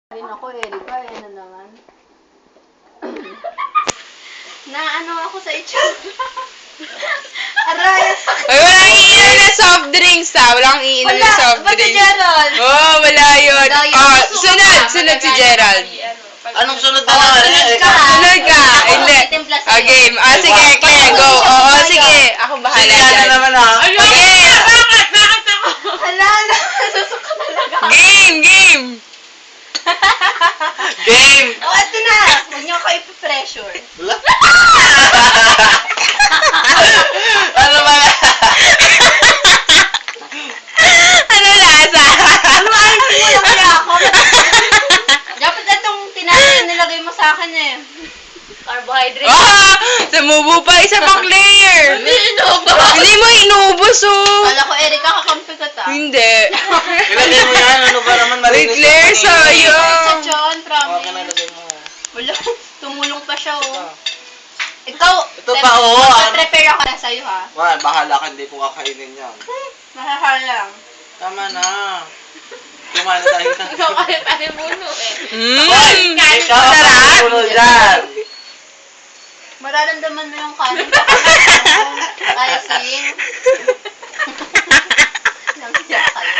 Rin ako, Erika, na naman. Na ano ako sa itsura. Aray, Ay, walang iinom na soft drinks ha. Walang iinom na soft ba't si drinks. Gerald? Oh, wala yun. Wala yun. Oh, Susunod sunod si Gerald. Anong sunod na Oh, naman? sunod ka. Sunod ka. Ako Hindi. magtitimpla sa'yo. Ah, game. Ah, sige, Claire, go. Oo, sige. Ako bahala Sige, ano dyan. naman ha? Game! Bakit ako? Hala, nasusuka talaga. Game! Game! Game! O, ito na. Huwag niyo ako ipipressure. Wala? Ano ba? Ano lasa? Ano ayos mo lang kaya ako? Dapat itong tinanin nilagay mo sa akin eh. Carbohydrate. Ah! Sumubo pa isa pang Claire! Hindi inubos. Hindi mo inubos, oh! Kala ko, Erika, kakampi ka ta. Hindi. Ilagay mo yan. Ano ba naman Wait, malinis? Claire, Sa sayang. John, Okay na, promise. ilagay mo. Wala, tumulong pa siya oh. Ikaw, Ito pa, oo. prepare ako na sa'yo ha. Wala, bahala ka. Hindi ko kakainin yan. Mahahal lang. Tama na. Kumain na tayo. Ikaw kaya muno eh. Mmm! Ikaw ang Sarap! pagkulo dyan. Mararamdaman mo yung kanin. Icing. Nangsiya kayo.